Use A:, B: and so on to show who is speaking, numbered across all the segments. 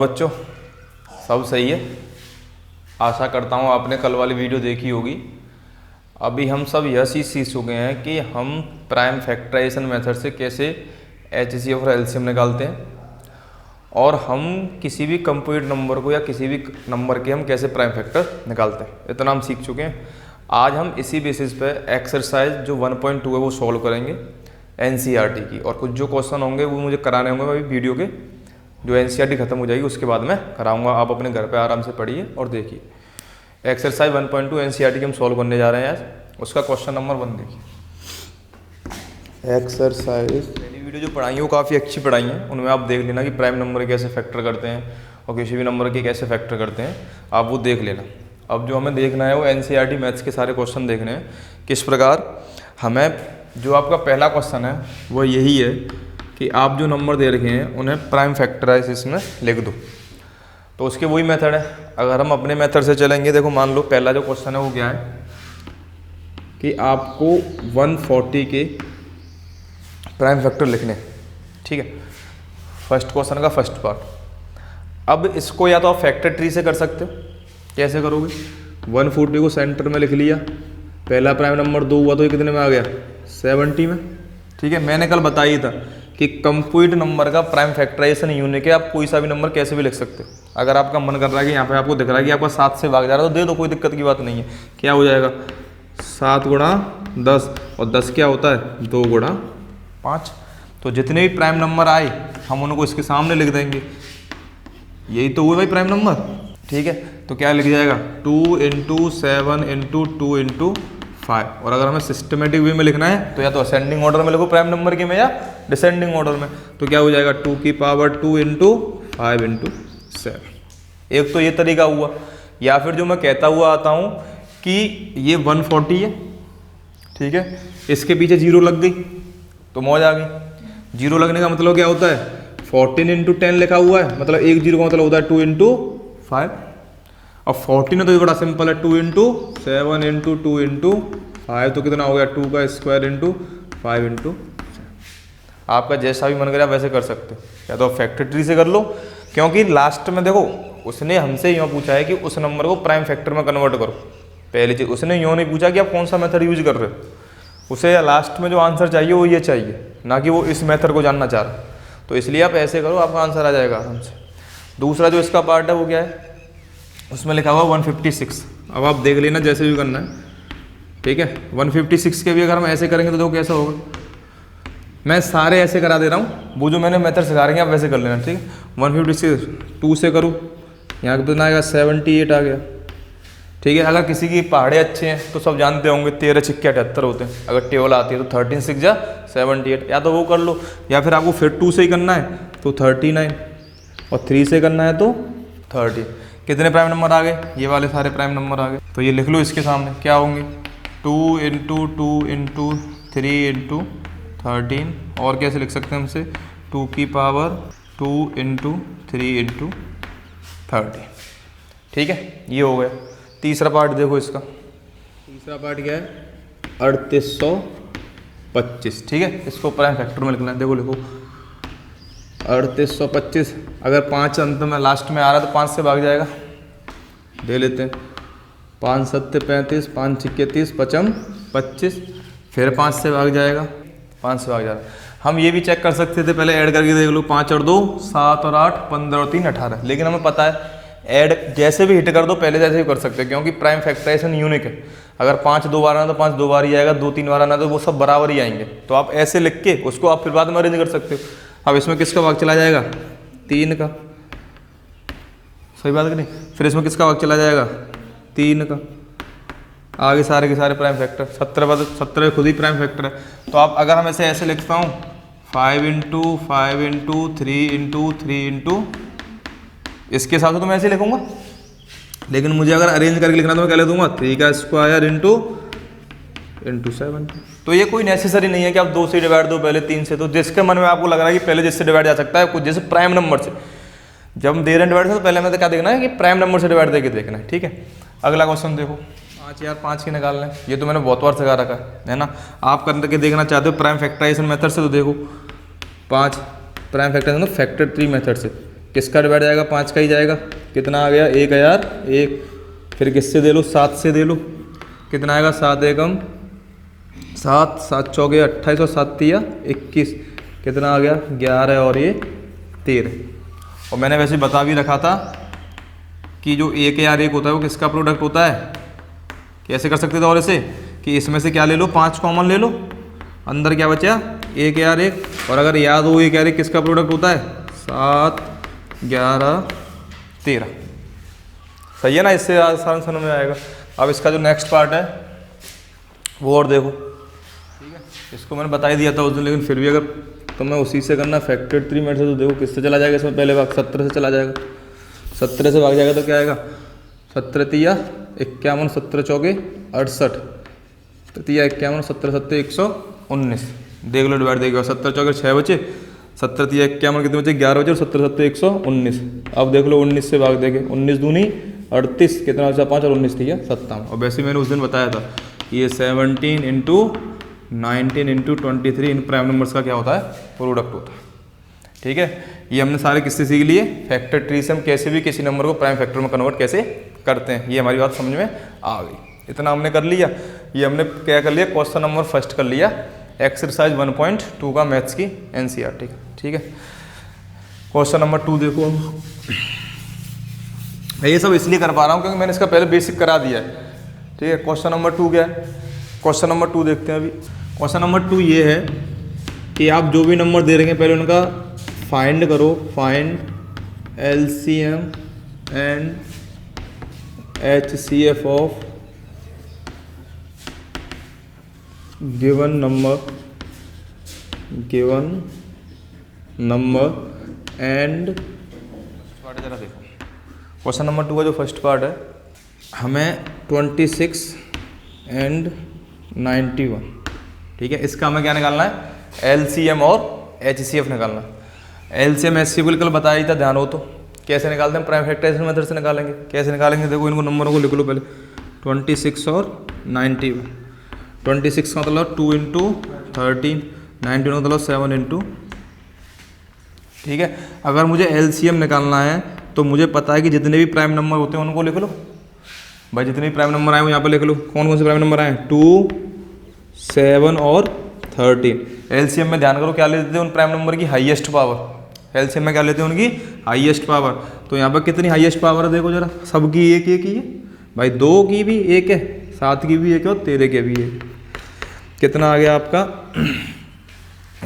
A: बच्चों सब सही है। आशा करता हूँ आपने कल वाली वीडियो देखी होगी। अभी हम सब यह चीज़ सीख चुके हैं कि हम प्राइम फैक्टराइजेशन मेथड से कैसे एचसीएफ और एलसीएम निकालते हैं और हम किसी भी कंप्लीट नंबर को या किसी भी नंबर के हम कैसे प्राइम फैक्टर निकालते हैं, इतना हम सीख चुके हैं। आज हम इसी बेसिस पे एक्सरसाइज जो 1.2 है वो सॉल्व करेंगे एनसीईआरटी की, और कुछ जो क्वेश्चन होंगे वो मुझे कराने होंगे अभी वीडियो के, जो एनसीईआरटी खत्म हो जाएगी उसके बाद मैं कराऊंगा। आप अपने घर पे आराम से पढ़िए और देखिए। एक्सरसाइज 1.2 एनसीईआरटी की हम सॉल्व करने जा रहे हैं आज। उसका क्वेश्चन नंबर 1 देखिए। एक्सरसाइज पहली वीडियो जो पढ़ाई है वो काफ़ी अच्छी पढ़ाई है, उनमें आप देख लेना कि प्राइम नंबर कैसे फैक्टर करते हैं और किसी भी नंबर के कैसे फैक्टर करते हैं, आप वो देख लेना। अब जो हमें देखना है वो एनसीईआरटी मैथ्स के सारे क्वेश्चन देखने हैं किस प्रकार। हमें जो आपका पहला क्वेश्चन है वो यही है कि आप जो नंबर दे रखे हैं उन्हें प्राइम फैक्टराइज में लिख दो। तो उसके वही मेथड है। अगर हम अपने मेथड से चलेंगे, देखो मान लो पहला जो क्वेश्चन है वो क्या है कि आपको 140 के प्राइम फैक्टर लिखने हैं, ठीक है। फर्स्ट क्वेश्चन का फर्स्ट पार्ट। अब इसको या तो आप फैक्टर ट्री से कर सकते हो। कैसे करोगे? 140 को सेंटर में लिख लिया, पहला प्राइम नंबर 2 हुआ तो ये कितने में आ गया? 70 में, ठीक है। मैंने कल बताया था कि कंप्लीट नंबर का प्राइम फैक्टराइजेशन यूनिक है, आप कोई सा भी नंबर कैसे भी लिख सकते हो। अगर आपका मन कर रहा है कि यहाँ पे आपको दिख रहा है कि आपका 7 से भाग जा रहा है तो दे दो, कोई दिक्कत की बात नहीं है। क्या हो जाएगा? 7 गुणा 10, और 10 क्या होता है? 2 गुणा 5। तो जितने भी प्राइम नंबर आए हम उनको इसके सामने लिख देंगे। यही तो हुआ भाई प्राइम नंबर, ठीक है। तो क्या लिख जाएगा? 2 × 7 × 2 × 5। और अगर हमें सिस्टमेटिक वे में लिखना है तो या तो असेंडिंग ऑर्डर में लिखो प्राइम नंबर के में, या डिसेंडिंग ऑर्डर में। तो क्या हो जाएगा? 2 की पावर 2 × 5 × 7। एक तो ये तरीका हुआ। या फिर जो मैं कहता हुआ आता हूँ कि ये 140 है, ठीक है, इसके पीछे 0 लग गई तो मौज आ गई। 0 लगने का मतलब क्या होता है? 14 × 10 लिखा हुआ है, मतलब एक 0 का मतलब होता है 2 × 5। अब 14 है तो ये बड़ा सिंपल है, 2 × 7 × 2 × 5 तो कितना हो गया? 2 का स्क्वायर × 5 × 7। आपका जैसा भी मन करे आप वैसे कर सकते हो, या तो फैक्टर ट्री से कर लो, क्योंकि लास्ट में देखो उसने हमसे यूँ पूछा है कि उस नंबर को प्राइम फैक्टर में कन्वर्ट करो। पहली चीज़ उसने यूँ नहीं पूछा कि आप कौन सा मेथड यूज कर रहे हो, उसे लास्ट में जो आंसर चाहिए वो ये चाहिए, ना कि वो इस मेथड को जानना चाह रहा। तो इसलिए आप ऐसे करो, आपका आंसर आ जाएगा आराम से। दूसरा जो इसका पार्ट है वो क्या है? उसमें लिखा हुआ 156। अब आप देख लेना जैसे भी करना है, ठीक है। 156 के भी अगर हम ऐसे करेंगे तो देखो कैसा होगा। मैं सारे ऐसे करा दे रहा हूँ, वो जो मैंने मेथड सिखा रहे हैं आप वैसे कर लेना, ठीक है। 156 2 से करूँ, यहाँ कितना आएगा? 78 आ गया, ठीक है। अगर किसी की पहाड़े अच्छे हैं तो सब जानते होंगे 13 × 6 = 78 होते हैं। अगर टेबल आती है तो 13 × 6 = 78, या तो वो कर लो, या फिर आपको फिर 2 से ही करना है तो 39, और 3 से करना है तो 30। कितने प्राइम नंबर आ गए? ये वाले सारे प्राइम नंबर आ गए। तो ये लिख लो इसके सामने, क्या होंगे? 2 × 2 × 3 × 13, और कैसे लिख सकते हैं हमसे? 2 की पावर 2 × 3 × 30, ठीक है। ये हो गया। तीसरा पार्ट देखो इसका। तीसरा पार्ट क्या है? 3825, ठीक है। इसको प्राइम फैक्टर में लिखना है। देखो लिखो 3825। अगर 5 अंत में लास्ट में आ रहा है तो 5 से भाग जाएगा, दे लेते हैं। 5 × 7 = 35, 5 × 6 = 30, 5 × 25, फिर 5 से भाग जाएगा, 5 से भाग जाएगा। हम ये भी चेक कर सकते थे, पहले ऐड करके देख लो। 5 और 2 7 और 8 15 और 3 18, लेकिन हमें पता है ऐड जैसे भी हिट कर दो पहले जैसे भी कर सकते हैं, क्योंकि प्राइम फैक्टराइजेशन यूनिक है। अगर 5 2 बार आना तो 5 2 बार ही आएगा, 2 3 बार आना तो वो सब बराबर ही आएंगे। तो आप ऐसे लिख के उसको आप फिर बाद में अरेंज कर सकते हो। अब इसमें किसका भाग चला जाएगा? 3 का, सही बात है कि नहीं? फिर इसमें किसका भाग चला जाएगा? 3 का। आगे सारे के सारे प्राइम फैक्टर 17 खुद ही प्राइम फैक्टर है। तो आप अगर हम ऐसे लिखता हूँ 5 × 5 × 3 × 3 × इसके साथ तो मैं ऐसे लिखूंगा, लेकिन मुझे अगर अरेंज करके लिखना तो मैं क्या लिख दूंगा? 3 का स्क्वायर × 7। तो ये कोई नेसेसरी नहीं है कि आप 2 से डिवाइड दो पहले 3 से। तो जिसके मन में आपको लग रहा है कि पहले जिससे डिवाइड जा सकता है, कुछ जैसे प्राइम नंबर से जब हम दे रहे हैं डिवाइड से, तो पहले हमें तो क्या देखना है कि प्राइम नंबर से डिवाइड देके देखना है, ठीक है। अगला क्वेश्चन देखो। 5 यार 5 के निकालना है, ये तो मैंने बहुत बार सिखा रखा है ना। आप करके देखना चाहते हो प्राइम फैक्टराइजेशन मेथड से, तो देखो 5 prime factorization factor tree method से किसका डिवाइड जाएगा, 5 का ही जाएगा। कितना आ गया, 1001। फिर किससे दे लो, 7 से दे लो। कितना आएगा, 7 एकम 7, 7 चौके 28 और 7 तिया 21। कितना आ गया, 11 और ये 13। और मैंने वैसे बता भी रखा था कि जो 1 होता है वो किसका प्रोडक्ट होता है। कैसे कर सकते थे और इसे, कि इसमें से क्या ले लो, 5 कॉमन ले लो, अंदर क्या बचा, 1 और अगर याद हो 1 किसका प्रोडक्ट होता है, 7, 11, 13। सही है ना, इससे आसान समझ में आएगा। अब इसका जो नेक्स्ट पार्ट है वो और देखो, ठीक है। इसको मैंने बता ही दिया था उस दिन, लेकिन फिर भी अगर तुम्हें उसी से करना फैक्टर 3 मेथड से, तो देखो किससे चला जाएगा इसमें, पहले भाग 17 से चला जाएगा। 17 से भाग जाएगा तो क्या आएगा, 17 तिया 51, 17 चौके 68, तिया 51, 17 सत्ते 119। देख लो डिवाइड देगा, 17 चौके 6 बचे, 17 तिया 51 कितने बचे, 11 बचे, और 17 सत्ते 119। अब देख लो 19 से भाग देंगे, 19 दूनी 38, कितना बचा 5 और 19 तिया 57। और वैसे मैंने उस दिन बताया था ये 17 इंटू 19 इंटू 23 इन प्राइम नंबर्स का क्या होता है, प्रोडक्ट होता है। ठीक है, ये हमने सारे किससे सीख लिए, फैक्टर ट्री से हम कैसे भी किसी नंबर को प्राइम फैक्टर में कन्वर्ट कैसे करते हैं, ये हमारी बात समझ में आ गई। इतना हमने कर लिया। ये हमने क्या कर लिया, क्वेश्चन नंबर फर्स्ट कर लिया, एक्सरसाइज 1.2 का मैथ्स की एनसीईआरटी। ठीक है, क्वेश्चन नंबर 2 देखो। मैं ये सब इसलिए कर पा रहा हूँ क्योंकि मैंने इसका पहले बेसिक करा दिया है। ठीक है, क्वेश्चन नंबर 2 क्या है, क्वेश्चन नंबर 2 देखते हैं अभी। क्वेश्चन नंबर 2 ये है कि आप जो भी नंबर दे रहे हैं पहले उनका फाइंड करो, find LCM and HCF of given number and जरा देखो। क्वेश्चन नंबर 2 का जो फर्स्ट पार्ट है, हमें 26 एंड 91, ठीक है, इसका हमें क्या निकालना है, एलसीएम और एचसीएफ निकालना है। एलसीएम एचसीएफ कल बताया ही था, ध्यान हो तो। कैसे निकालते हैं, प्राइम फैक्टराइजेशन मेथड से निकालेंगे। कैसे निकालेंगे, देखो इनको नंबरों को लिख लो पहले, 26 और 91। 26 का मतलब 2 इंटू 13, 91 का मतलब 7 इंटू। ठीक है, अगर मुझे एलसीएम निकालना है तो मुझे पता है कि जितने भी प्राइम नंबर होते हैं उनको लिख लो भाई, जितने भी प्राइम नंबर आए वो यहाँ पर लिख लो। कौन कौन से प्राइम नंबर आए, 2, 7 और 13। एलसीएम में ध्यान करो क्या लेते हैं उन प्राइम नंबर की, हाईएस्ट पावर। एलसीएम में क्या लेते हैं उनकी, हाईएस्ट पावर। तो यहाँ पर कितनी हाईएस्ट पावर है देखो जरा, सबकी एक एक ही है भाई, 2 की भी एक है, 7 की भी एक है और 13 के भी एक। कितना आ गया आपका,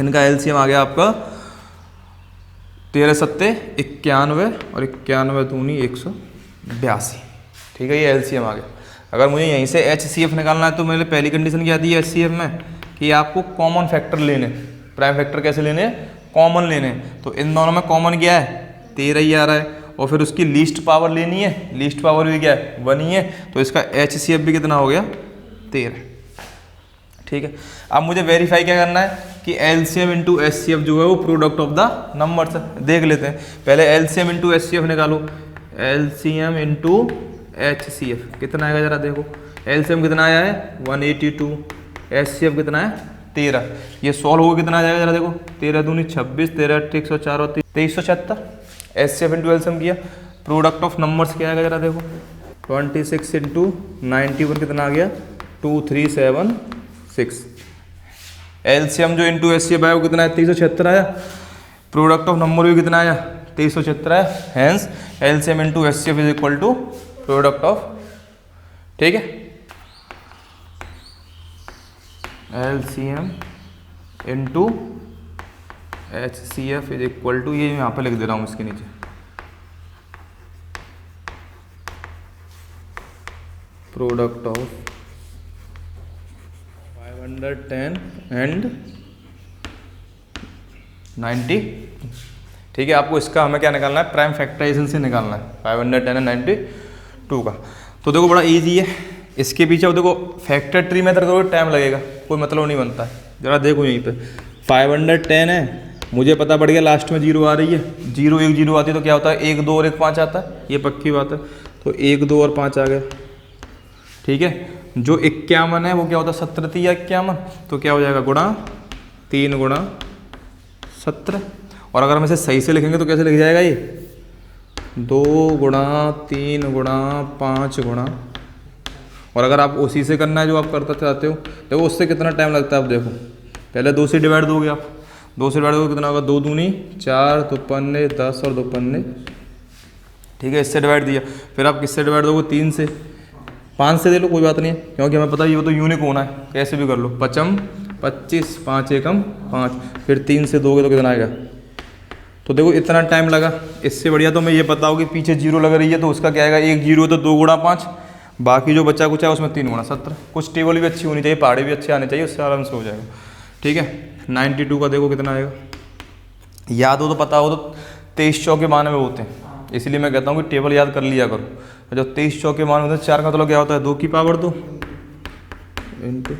A: इनका एलसीएम आ गया आपका 13 सत्ते 91 और 91 दूनी 182। ठीक है, ये एलसीएम आ गया। अगर मुझे यहीं से एचसीएफ निकालना है तो मेरे पहली कंडीशन क्या आती है एचसीएफ में, कि आपको कॉमन फैक्टर लेने। प्राइम फैक्टर कैसे लेने हैं, कॉमन लेने। तो इन दोनों में कॉमन क्या है, 13 ही आ रहा है, और फिर उसकी लीस्ट पावर लेनी है। लीस्ट पावर भी क्या है, 1 ही है, तो इसका एचसीएफ भी कितना हो गया, 13। ठीक है, अब मुझे वेरीफाई क्या करना है कि एलसीएम इंटू एचसीएफ जो है वो प्रोडक्ट ऑफ द नंबर्स है। देख लेते हैं पहले, एलसीएम इंटू एचसीएफ निकालो। एलसीएम इंटू एचसीएफ कितना आएगा जरा देखो। एलसीएम कितना आया है 182, एचसीएफ कितना है 13। ये सॉल्व होगा कितना आ जाएगा जरा देखो, 13 दूनी 26, 13 8 104 और 2376। एचसीएफ इंटू एलसीएम किया, प्रोडक्ट ऑफ नंबर्स क्या आएगा जरा देखो, 26 इंटू 91 कितना आ गया 2376। एलसीएम जो इंटू एचसीएफ आया वो कितना है 2376 आया, प्रोडक्ट ऑफ नंबर भी कितना आया 2376 आया। Hence LCM into HCF is equal to product of. ठीक है, LCM into HCF is equal to, ये यहाँ पे लिख दे रहा हूँ इसके नीचे, प्रोडक्ट ऑफ 510 एंड 90। ठीक है, आपको इसका हमें क्या निकालना है, प्राइम फैक्टराइजेशन से निकालना है 510 एंड 92 का। तो देखो बड़ा इजी है, इसके पीछे अब देखो फैक्टर ट्री मेथड करोगे टाइम लगेगा, कोई मतलब नहीं बनता है। जरा देखो यहीं पे 510 है, मुझे पता पड़ गया लास्ट में 0 आ रही है, 0 1 0 आती है तो क्या होता है 1 2 और 1 5 आता है, ये पक्की बात है। तो 1 2 और 5 आ गया। ठीक है, जो 51 है वो क्या होता है 17 3 51, तो क्या हो जाएगा गुणा 3 गुणा 17। और अगर हम इसे सही से लिखेंगे तो कैसे लिख जाएगा ये 2 गुणा 3 गुणा 5 गुणा, और अगर आप उसी से करना है जो आप करना चाहते हो, देखो उससे कितना टाइम लगता है। आप देखो पहले 2 से डिवाइड दोगे आप, 2 से डिवाइड दोगे कितना होगा, 2 दूनी 4, 2 पन्ने 10 और 2 पन्ने, ठीक है, इससे डिवाइड दिया। फिर आप किससे डिवाइड दोगे, 3 से, 5 से दे लो कोई बात नहीं है, क्योंकि हमें पता है ये तो यूनिक होना है, कैसे भी कर लो। 5 25, 5 एकम 5, फिर 3 से दोगे तो कितना आएगा। तो देखो इतना टाइम लगा। इससे बढ़िया तो मैं ये पता हो कि पीछे 0 लग रही है तो उसका क्या आएगा, 1 0 तो 2 गुणा 5, बाकी जो बच्चा कुछ है उसमें 3 गुणा 17। कुछ टेबल भी अच्छी होनी चाहिए, पहाड़े भी अच्छे आने चाहिए, उससे आराम से हो जाएगा, ठीक है। 92 का देखो कितना आएगा, याद हो तो पता हो तो 23 चौके 92 होते हैं, इसलिए मैं कहता हूँ कि टेबल याद कर लिया करो। जब 23 चौके 92 होते हैं, 4 का मतलब क्या होता है, 2 की पावर 2 इंटू,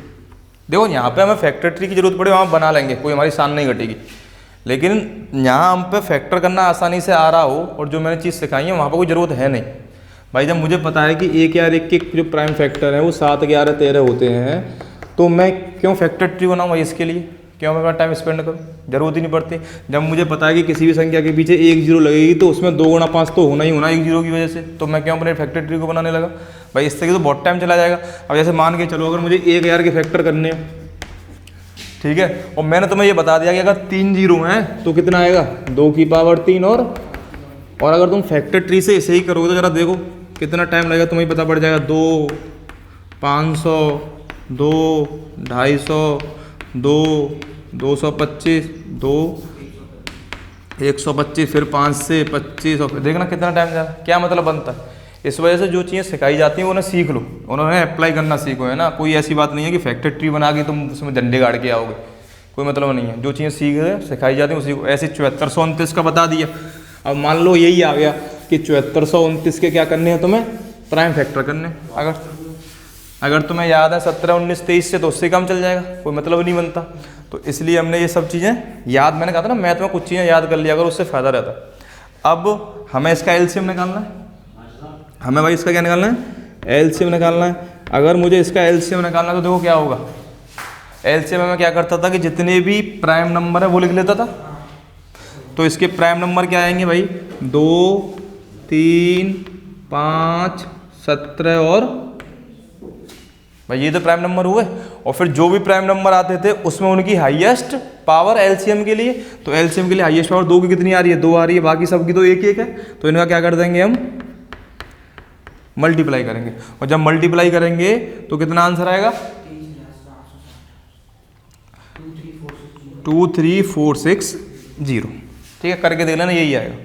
A: देखो यहाँ पे हमें फैक्टर ट्री की जरूरत पड़े वहाँ बना लेंगे, कोई हमारी शान नहीं घटेगी, लेकिन यहाँ हम पे फैक्टर करना आसानी से आ रहा हो और जो मैंने चीज़ सिखाई है वहाँ पर कोई ज़रूरत है नहीं भाई। जब मुझे पता है कि 1 या 1 के जो प्राइम फैक्टर है वो 7, 11, 13 होते हैं, तो मैं क्यों फैक्टर ट्री बनाऊँ भाई, इसके लिए क्यों मैं अपना टाइम स्पेंड करूँ, जरूरत ही नहीं पड़ती। जब मुझे पता है कि किसी भी संख्या के पीछे 1 0 लगेगी तो उसमें 2 गुणा 5 तो होना ही होना 1 0 की वजह से, तो मैं क्यों अपने फैक्टर ट्री को बनाने लगा भाई, इससे तो बहुत टाइम चला जाएगा। अब जैसे मान के चलो अगर मुझे 1000 के फैक्टर करने हो, ठीक है, और मैंने तुम्हें ये बता दिया कि अगर 3 0 हैं तो कितना आएगा, 2 की पावर 3, और अगर तुम फैक्टर ट्री से इसे ही करोगे तो जरा देखो कितना टाइम लगेगा, तुम्हें पता पड़ जाएगा। 2 500, 2 250, 2 225, 2 125, फिर 5 से 25, और देखना कितना टाइम जाएगा। क्या मतलब बनता है, इस वजह से जो चीज़ें सिखाई जाती हैं उन्हें सीख लो, उन्होंने अप्लाई करना सीखो, है ना। कोई ऐसी बात नहीं है कि फैक्टर ट्री बना के तुम उसमें डंडे गाड़ के आओगे, कोई मतलब नहीं है। जो चीज़ें सिखाई जाती हैं उसी को, ऐसे 7429 का बता दिया। अब मान लो यही आ गया कि 7429 के क्या करने हैं तुम्हें, प्राइम फैक्टर करने। अगर तुम्हें याद है 17, 19, 23 से तो उससे कम चल जाएगा, कोई मतलब नहीं बनता। तो इसलिए हमने ये सब चीज़ें याद, मैंने कहा था ना मैथ में कुछ चीज़ें याद कर लिया अगर, उससे फ़ायदा रहता। अब हमें इसका एलसीएम निकालना है, हमें भाई इसका क्या निकालना है, एलसीएम निकालना है। अगर मुझे इसका एलसीएम निकालना है तो देखो क्या होगा, एलसीएम में मैं क्या करता था कि जितने भी प्राइम नंबर है वो लिख लेता था। तो इसके प्राइम नंबर क्या आएंगे भाई, 2 3 5 17 और भाई ये तो प्राइम नंबर हुए। और फिर जो भी प्राइम नंबर आते थे उसमें उनकी हाईएस्ट पावर एलसीएम के लिए, तो एलसीएम के लिए हाईएस्ट पावर 2 की कितनी आ रही है, 2 आ रही है, बाकी सबकी तो 1 1 है। तो इनका क्या कर देंगे हम, मल्टीप्लाई करेंगे, और जब मल्टीप्लाई करेंगे तो कितना आंसर आएगा, 23460, ठीक है, करके देख लेना यही आएगा।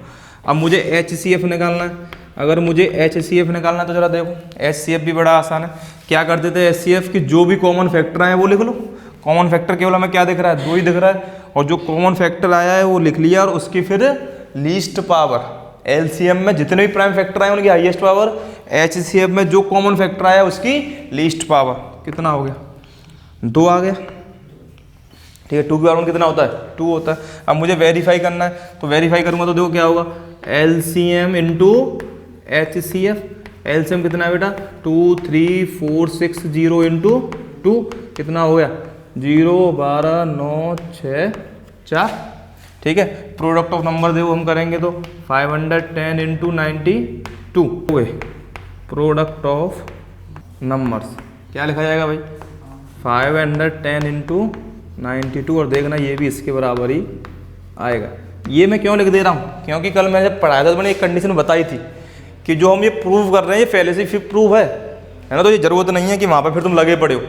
A: अब मुझे HCF निकालना है। अगर मुझे HCF निकालना है तो जरा देखो, HCF भी बड़ा आसान है। क्या कर देते हैं HCF की, जो भी कॉमन फैक्टर आए वो लिख लो। कॉमन फैक्टर केवल हमें क्या दिख रहा है, 2 ही दिख रहा है, और जो कॉमन फैक्टर आया है वो लिख लिया, और उसकी फिर लीस्ट पावर, एलसीएम में जितने भी प्राइम फैक्टर आए उनकी हाईएस्ट पावर, HCF में जो कॉमन फैक्टर आया उसकी लीस्ट पावर, कितना हो गया, 2 आ गया, ठीक है। 2 की पावर कितना होता है, 2 होता है। अब मुझे वेरीफाई करना है, तो वेरीफाई करूंगा तो देखो क्या होगा, एलसीएम इंटू HCF, एलसीएम कितना है बेटा, 23460 इंटू 2 कितना हो गया, 0 12 9 6 4, ठीक है। प्रोडक्ट ऑफ नंबर देखो हम करेंगे तो 510 इंटू 92 हो गए। प्रोडक्ट ऑफ नंबर्स क्या लिखा जाएगा भाई, 510 इंटू 92, और देखना ये भी इसके बराबर ही आएगा। ये मैं क्यों लिख दे रहा हूँ, क्योंकि कल मैं जब पढ़ाया था तो मैंने एक कंडीशन बताई थी कि जो हम ये प्रूव कर रहे हैं ये पहले से फिर प्रूव है ना, तो ये जरूरत नहीं है कि वहाँ पर फिर तुम लगे पड़े हो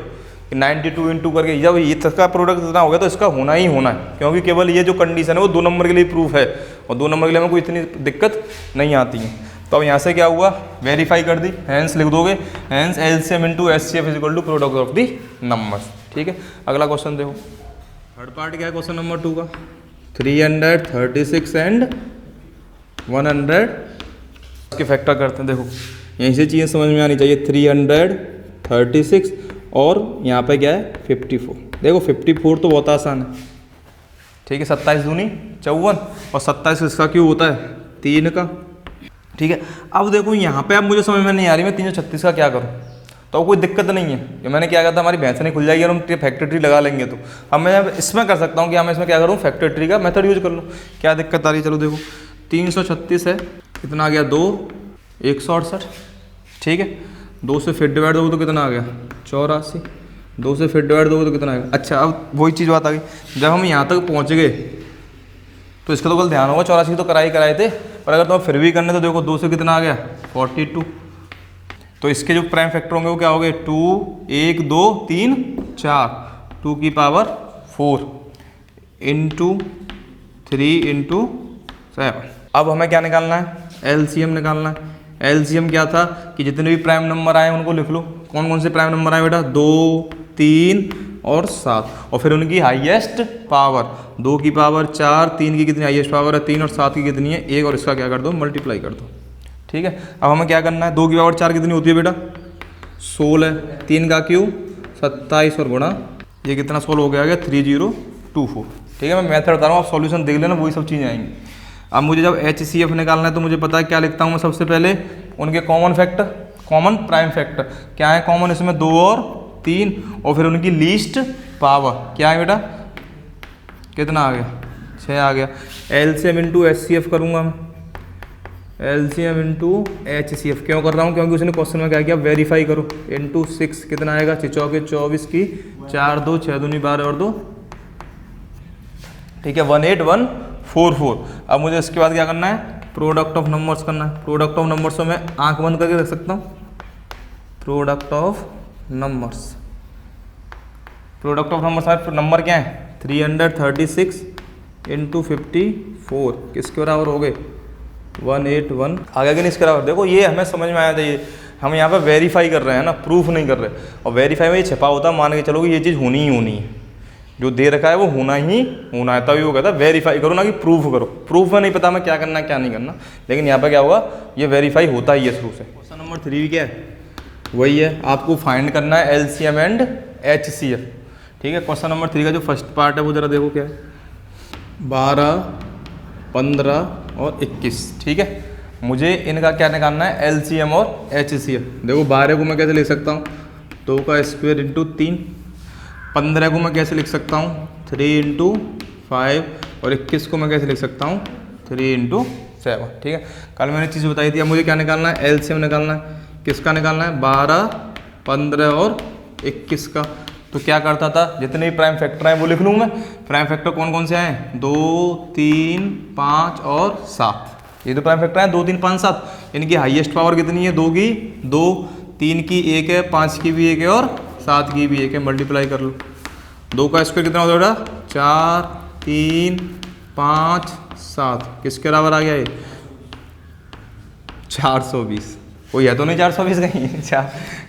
A: कि 92 इंटू करके, जब ये इसका प्रोडक्ट इतना हो गया तो इसका होना ही होना है, क्योंकि केवल ये जो कंडीशन है वो 2 नंबर के लिए प्रूफ है, और 2 नंबर के लिए हमें कोई इतनी दिक्कत नहीं आती है। तो अब यहाँ से क्या हुआ, वेरीफाई कर दी, हैंस लिख दोगे, hence LCM into HCF is equal to product of the numbers, ठीक है। अगला क्वेश्चन देखो, थर्ड पार्ट क्या है क्वेश्चन नंबर 2 का, 336 एंड 100 के फैक्टर करते हैं। देखो यहीं से चीज़ें समझ में आनी चाहिए, 336 और यहाँ पे क्या है 54। देखो 54 तो बहुत आसान है, ठीक है, 27 दूनी 54, और 27 इसका क्यों होता है 3 का, ठीक है। अब देखो यहाँ पे अब मुझे समझ में नहीं आ रही मैं 336 का क्या करूँ, तो कोई दिक्कत नहीं है, जो मैंने क्या कहा था हमारी भैंस नहीं खुल जाएगी और हम फैक्टर ट्री लगा लेंगे। तो अब मैं इसमें कर सकता हूँ कि मैं इसमें क्या करूँ, फैक्टर ट्री का मेथड यूज कर लूँ, क्या दिक्कत आ रही है। चलो देखो 336 है, कितना आ गया 2, 168, ठीक है। 2 से फिर डिवाइड दोगे तो कितना आ गया 84, 2 से फिर डिवाइड दोगे तो कितना आएगा। अच्छा अब वही चीज़ बात आ गई, जब हम यहाँ तक पहुँच गए तो इसका तो कल ध्यान होगा 84 तो कराए थे, पर अगर तुम्हें फिर भी करने तो देखो 2 से कितना आ गया 42। तो इसके जो प्राइम फैक्टर होंगे वो क्या हो गए 2, 1, 2, 3, 4, 2 की पावर 4 इंटू 3 इंटू 7। अब हमें क्या निकालना है एलसीएम निकालना है। एलसीएम क्या था कि जितने भी प्राइम नंबर आए उनको लिख लो। कौन कौन से प्राइम नंबर आए बेटा 2, 3 और 7, और फिर उनकी हाईएस्ट पावर 2 की पावर 4, 3 की कितनी हाईएस्ट पावर है 3 और 7 की कितनी है 1, और इसका क्या कर दो मल्टीप्लाई कर दो, ठीक है। अब हमें क्या करना है 2 की पावर 4 कितनी होती है बेटा 16, 3 का क्यू 27 और गुणा ये कितना 16 हो गया 3024, ठीक है। मैं मेथड बता रहा हूँ, आप सॉल्यूशन देख लेना, वही सब चीज़ें आएंगी। अब मुझे जब HCF निकालना है तो मुझे पता है क्या लिखता हूँ मैं सबसे पहले उनके common factor, common prime factor क्या है कॉमन इसमें 2 और 3, और फिर उनकी लीस्ट पावर क्या है बेटा कितना आ गया 6 आ गया। एलसीएम इंटू HCF करूँगा मैं, एलसीएम इंटू HCF क्यों कर रहा हूँ क्योंकि उसने क्वेश्चन में क्या किया वेरीफाई करो, इंटू 6 कितना आएगा 6 चौके 24 की 4 2 6 दूनी 12 और 2, ठीक है 18144। अब मुझे इसके बाद क्या करना है प्रोडक्ट ऑफ नंबर्स करना है। प्रोडक्ट ऑफ नंबर्स में मैं आंख बंद करके रख सकता हूँ, product of numbers, product of numbers number क्या है 336 इंटू 54 किसके बराबर हो गए 181 आगे कि नहीं इसके बराबर। देखो ये हमें समझ में आया था, ये हम यहाँ पे वेरीफाई कर रहे हैं ना, प्रूफ नहीं कर रहे, और वेरीफाई में ये छिपा होता है मान के चलो कि ये चीज़ होनी ही होनी है, जो दे रखा है वो होना ही होना है, तभी वो कहता है वेरीफाई करो ना कि प्रूफ करो। प्रूफ में नहीं पता मैं क्या करना है क्या नहीं करना, लेकिन यहाँ पे क्या होगा ये वेरीफाई होता ही है शुरू से। क्वेश्चन नंबर 3 क्या है वही है, आपको फाइंड करना है एलसीएम एंड HCF, ठीक है। क्वेश्चन नंबर 3 का जो फर्स्ट पार्ट है वो जरा देखो क्या है 12, 15 और 21, ठीक है। मुझे इनका क्या निकालना है एलसीएम और HCF। देखो 12 को मैं कैसे लिख सकता हूँ 2 का स्क्वायर इंटू 3, 15 को मैं कैसे लिख सकता हूँ 3 इंटू 5, और 21 को मैं कैसे लिख सकता हूँ 3 इंटू 7, ठीक है। कल मैंने चीज़ बताई थी। अब मुझे क्या निकालना है एलसीएम निकालना है, किसका निकालना है 12, 15 और 21 का। तो क्या करता था जितने भी प्राइम फैक्टर हैं वो लिख लूँ मैं। प्राइम फैक्टर कौन कौन से हैं 2, 3, 5 और 7, ये तो प्राइम फैक्टर हैं 2, 3, 5, 7। इनकी हाईएस्ट पावर कितनी है 2 की 2, 3 की 1 है, 5 की भी 1 है और 7 की भी 1 है, मल्टीप्लाई कर लो। 2 का स्क्वायर कितना होता है बेटा 4, 3, 5, 7 किसके बराबर आ गया ये 420। कोई है तो नहीं 420 कहीं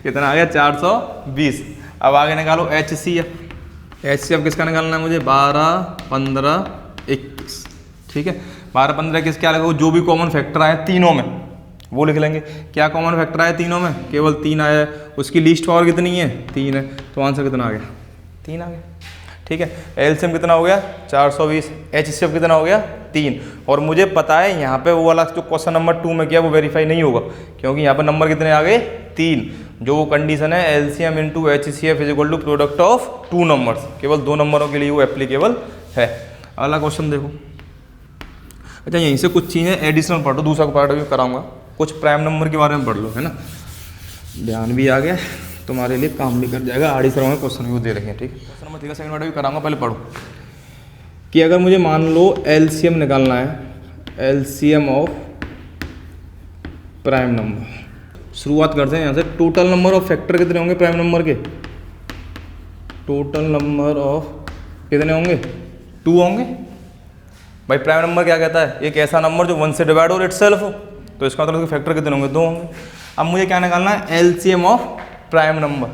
A: कितना आ गया 420। अब आगे निकालो HCF। HCF किसका निकालना है मुझे 12, 15, 21, ठीक है। 12, 15 किसके अलग जो भी कॉमन फैक्टर आए तीनों में वो लिख लेंगे। क्या कॉमन फैक्टर आया तीनों में केवल 3 आया है, उसकी लीस्ट पावर कितनी है 3 है, तो आंसर कितना आ गया 3 आ गया, ठीक है। एलसीएम कितना हो गया 420, HCF कितना हो गया 3। और मुझे पता है यहाँ पे वो वाला जो क्वेश्चन नंबर 2 में किया वो वेरीफाई नहीं होगा क्योंकि यहाँ पे नंबर कितने आ गए 3। जो वो कंडीशन है LCM into HCF is equal to product of 2 numbers, केवल 2 नंबरों के लिए वो एप्लीकेबल है। अगला क्वेश्चन देखो। अच्छा यहीं से कुछ चीज़ें एडिशनल पढ़ लो, दूसरा पार्ट भी कराऊंगा, कुछ प्राइम नंबर के बारे में पढ़ लो, है ना, ध्यान भी आ गया तुम्हारे लिए, काम भी कर जाएगा। आड़ी सरों में क्वेश्चन भी दे रखे हैं, ठीक है। क्वेश्चन नंबर 3 का सेकंड पार्ट भी कराऊंगा, पहले पढ़ो कि अगर मुझे मान लो एलसीएम निकालना है, एलसीएम ऑफ प्राइम नंबर। शुरुआत करते हैं यहाँ से। टोटल नंबर ऑफ फैक्टर कितने होंगे प्राइम नंबर के, टोटल नंबर ऑफ कितने होंगे 2 होंगे। भाई प्राइम नंबर क्या कहता है एक ऐसा नंबर जो 1 से डिवाइड हो इटसेल्फ हो, तो इसका मतलब फैक्टर कितने होंगे 2 होंगे। अब मुझे क्या निकालना है एलसीएम ऑफ प्राइम नंबर,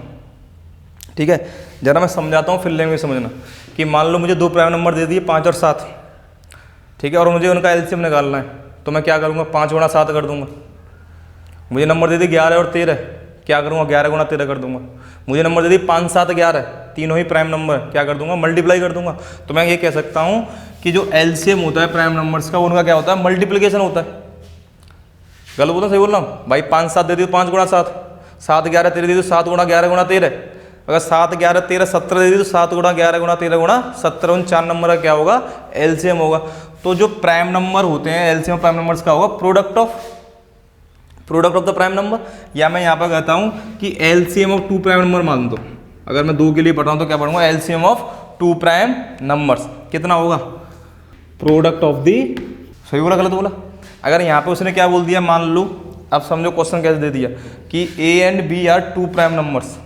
A: ठीक है। जरा मैं समझाता हूँ फिर लैंग्वेज समझना कि मान लो मुझे 2 प्राइम नंबर दे दिए 5 और 7, ठीक है, और मुझे उनका एलसीएम निकालना है, तो मैं क्या करूँगा 5 गुणा 7 कर दूंगा। मुझे नंबर दे दी 11 और 13, क्या करूँगा 11 गुणा 13 कर दूंगा। मुझे नंबर दे दी 5, 7, 11, तीनों ही प्राइम नंबर, क्या कर दूंगा मल्टीप्लाई कर दूंगा। तो मैं ये कह सकता हूँ कि जो एलसीएम होता है प्राइम नंबर्स का उनका क्या होता है मल्टीप्लिकेशन होता है। गलत बोल रहा सही बोल रहा हूँ भाई 5, 7 दे दी तो 5 गुणा 7, 7, 11, 13 दे दी तो 7 गुणा 11 गुणा 13, अगर 7, 11, 13, 17 दे दी तो 7 गुणा 11 गुणा 13 गुणा 17, उन 4 नंबर का क्या होगा एलसीएम होगा। तो तो जो प्राइम नंबर होते हैं एलसीएम ऑफ प्राइम नंबर्स का होगा product of the prime number, या मैं यहाँ पर कहता हूँ कि एलसीएम ऑफ 2 प्राइम नंबर मान दो। अगर मैं 2 के लिए पढ़ रहा हूँ तो क्या पढ़ूंगा, एलसीएम ऑफ 2 प्राइम नंबर्स कितना होगा, प्रोडक्ट ऑफ दी, सही बोला गलत बोला। अगर यहाँ पे उसने क्या बोल दिया, मान लो, अब समझो क्वेश्चन कैसे दे दिया कि A and B are 2 prime numbers.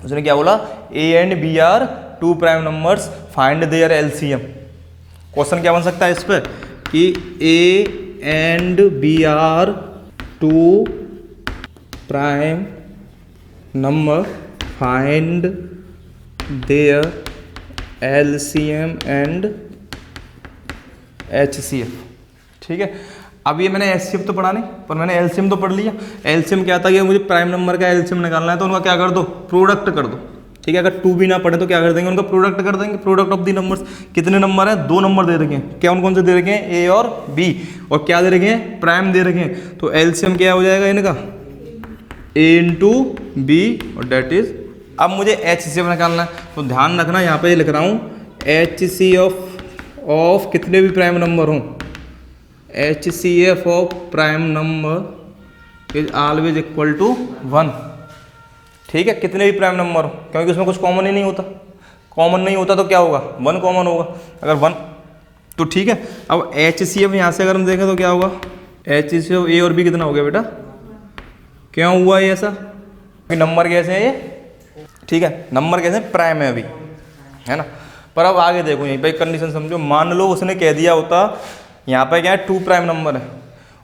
A: उसने क्या बोला, A and B are 2 prime numbers, find their LCM. Question क्या बन सकता है इस पे कि A and B are 2 prime number, find their LCM and HCF. ठीक है, अब ये मैंने एचसीएफ तो पढ़ा नहीं, पर मैंने एलसीएम तो पढ़ लिया। एलसीएम क्या था कि मुझे प्राइम नंबर का एलसीएम निकालना है, तो उनका क्या कर दो, प्रोडक्ट कर दो। ठीक है, अगर 2 भी ना पढ़े तो क्या कर देंगे, उनका प्रोडक्ट कर देंगे, प्रोडक्ट ऑफ दी नंबर्स। कितने नंबर है, 2 नंबर दे रखे हैं, क्या कौन से दे रखे हैं, ए और बी, और क्या दे रखे हैं, प्राइम दे रखे हैं। तो एलसीएम क्या हो जाएगा इनका, ए इंटू बी, और डेट इज, अब मुझे एचसीएफ निकालना है। तो ध्यान रखना, यहाँ पे लिख रहा हूँ एचसीएफ ऑफ कितने भी प्राइम नंबर हों, HCF of prime number is always equal to 1। ठीक है, कितने भी प्राइम नंबर हो, क्योंकि उसमें कुछ कॉमन ही नहीं होता। कॉमन नहीं होता तो क्या होगा, 1 कॉमन होगा। अगर 1 तो ठीक है। अब HCF यहाँ से अगर हम देखें तो क्या होगा, HCF ए और बी कितना हो गया बेटा, क्यों हुआ ये ऐसा, नंबर कैसे है ये, ठीक है, नंबर कैसे प्राइम है अभी, है ना। पर अब आगे देखो, यहीं पे कंडीशन समझो, मान लो उसने कह दिया होता यहाँ पे क्या है 2 प्राइम नंबर है,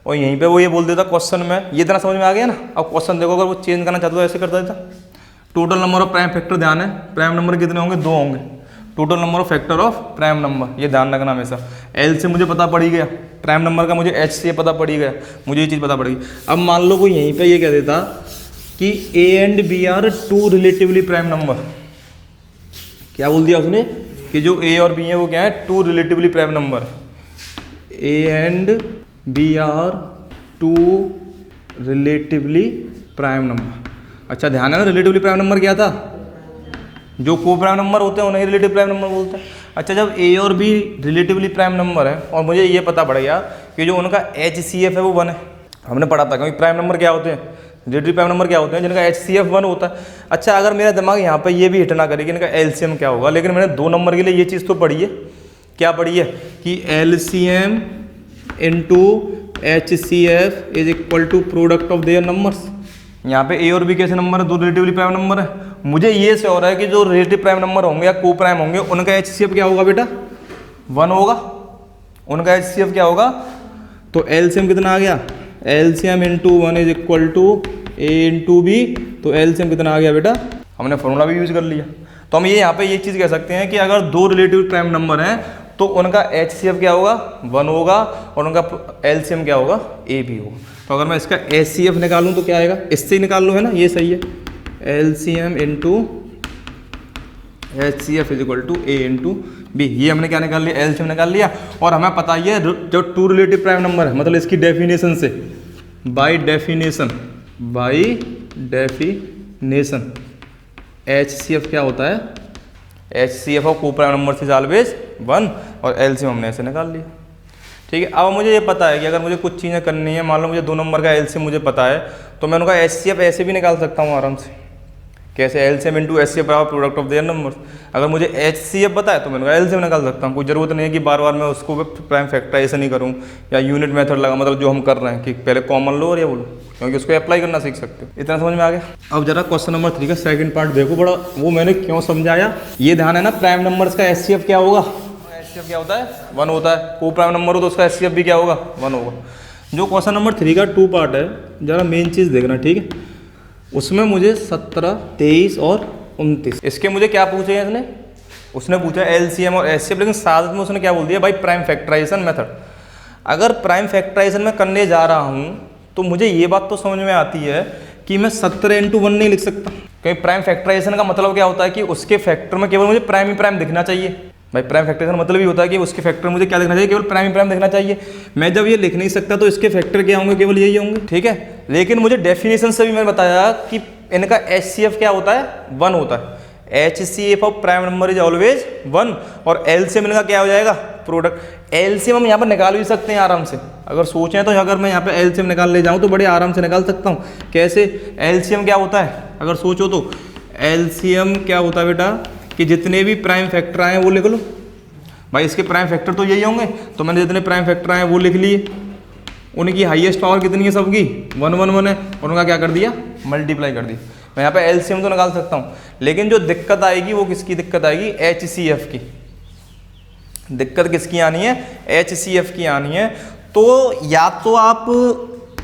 A: और यहीं पे वो ये बोल देता क्वेश्चन में, ये इतना समझ में आ गया ना। अब क्वेश्चन देखो, अगर वो चेंज करना चाहता तो ऐसे करता देता, total number of prime factor, ध्यान है प्राइम नंबर कितने होंगे, 2 होंगे, total number of factor of prime number, ये ध्यान रखना हमेशा। एल से मुझे पता पड़ ही गया, प्राइम नंबर का मुझे एच से पता पड़ ही गया, मुझे ये चीज़ पता पड़ गई। अब मान लो कोई यहीं पे ये कह देता कि A and B are 2 relatively prime number, क्या बोल दिया उसने कि जो ए और बी है वो क्या है, 2 relatively prime number, A and B are 2 relatively prime number. अच्छा ध्यान है ना, रिलेटिवली प्राइम नंबर क्या था, जो को प्राइम नंबर होते हैं उन्हें रिलेटिव प्राइम नंबर बोलते हैं। अच्छा, जब ए और बी रिलेटिवली प्राइम नंबर है और मुझे ये पता पड़ गया कि जो उनका HCF है वो 1 है, हमने पढ़ा था, क्योंकि प्राइम नंबर क्या होते हैं, रिलेटिव प्राइम नंबर क्या होते हैं, जिनका HCF 1 होता है। अच्छा, अगर मेरा दिमाग यहाँ पर ये भी हिट ना करे कि इनका LCM क्या होगा, लेकिन मैंने 2 नंबर के लिए ये चीज़ तो पढ़ी है, क्या पढ़ी है कि LCM into HCF is equal to product of their numbers. यहाँ पे ए और बी कैसे नंबर है, 2 रिलेटिवली प्राइम नंबर है, मुझे ये से हो रहा है कि जो रिलेटिव प्राइम नंबर होंगे या को प्राइम होंगे उनका HCF क्या होगा बेटा, 1 होगा, उनका HCF क्या होगा। तो LCM कितना आ गया, LCM into 1 is equal to A into B, तो LCM कितना आ गया बेटा, हमने फॉर्मूला भी यूज कर लिया। तो हम ये यहाँ पे ये चीज़ कह सकते हैं कि अगर 2 रिलेटिव प्राइम नंबर हैं तो उनका HCF क्या होगा, 1 होगा, और उनका LCM क्या होगा, ए भी होगा। तो अगर मैं इसका HCF निकालूं तो क्या आएगा, इससे ही निकाल लो, है ना, ये सही है, LCM into HCF is equal to A into B. ये हमने क्या निकाल लिया, LCM निकाल लिया। और हमें पता ही है जो 2 रिलेटिव प्राइम नंबर है, मतलब इसकी डेफिनेशन से, बाई डेफिनेशन HCF क्या होता है, HCF ऑफ को प्राइम नंबर इज ऑलवेज 1, और LCM हमने ऐसे निकाल लिया। ठीक है, अब मुझे ये पता है कि अगर मुझे कुछ चीज़ें करनी है, मान लो मुझे 2 नंबर का LCM मुझे पता है, तो मैं उनका HCF ऐसे भी निकाल सकता हूँ आराम से, कैसे, LCM इंटू HCF बराबर प्रोडक्ट ऑफ देयर नंबर्स। अगर मुझे HCF पता है तो मैं उनका LCM निकाल सकता हूँ, कोई ज़रूरत नहीं है कि बार बार मैं उसको प्राइम फैक्टराइजेशन नहीं करूँ या यूनिट मेथड लगा, मतलब जो हम कर रहे हैं कि पहले कॉमन लो और ये बोलो, क्योंकि उसको अप्लाई करना सीख सकते हो। इतना समझ में आ गया। अब जरा क्वेश्चन नंबर 3 का सेकंड पार्ट देखो, बड़ा वो मैंने क्यों समझाया, ये ध्यान है ना, प्राइम नंबर्स का HCF क्या होगा, HCF क्या होता है, 1 होता है, को प्राइम नंबर हो तो उसका HCF भी क्या होगा, 1 होगा। जो क्वेश्चन नंबर 3 का 2 पार्ट है, जरा मेन चीज़ देखना, ठीक है, उसमें मुझे 17, 23 और 29 इसके मुझे क्या पूछे हैं इसने, उसने पूछा LCM और HCF, लेकिन साथ में उसने क्या बोल दिया भाई, प्राइम फैक्टराइजेशन मेथड। अगर प्राइम फैक्टराइजेशन में करने जा रहा हूँ तो मुझे ये बात तो समझ में आती है कि मैं 17 इंटू 1 नहीं लिख सकता, क्योंकि प्राइम फैक्टराइजेशन का मतलब क्या होता है कि उसके फैक्टर में केवल मुझे प्राइम ही प्राइम दिखना चाहिए। भाई प्राइम फैक्टराइजेशन मतलब ही होता है कि उसके फैक्टर मुझे क्या दिखना चाहिए, केवल प्राइम ही प्राइम दिखना चाहिए। मैं जब ये लिख नहीं सकता तो इसके फैक्टर क्या होंगे, केवल यही होंगे, ठीक है। लेकिन मुझे डेफिनेशन से भी मैंने बताया कि इनका HCF क्या होता है, 1 होता है। HCF of prime number is always 1, और LCM इनका क्या हो जाएगा, प्रोडक्ट। एलसीएम हम यहाँ पर निकाल भी सकते हैं आराम से, अगर सोचें तो। अगर मैं यहाँ पे एलसीएम निकाल ले जाऊँ तो बड़े आराम से निकाल सकता हूँ। कैसे? एलसीएम क्या होता है अगर सोचो तो, एलसीएम क्या होता है बेटा कि जितने भी प्राइम फैक्टर आए वो लिख लो भाई। इसके प्राइम फैक्टर तो यही होंगे, तो मैंने जितने प्राइम फैक्टर आए वो लिख लिए। उनकी हाईएस्ट पावर कितनी है सबकी? 1 1 1 है, और उनका क्या कर दिया? मल्टीप्लाई कर दिया। मैं यहाँ पे एलसीएम तो निकाल सकता हूँ, लेकिन जो दिक्कत आएगी वो किसकी दिक्कत आएगी? एचसीएफ की दिक्कत किसकी आनी है? एचसीएफ की आनी है। तो या तो आप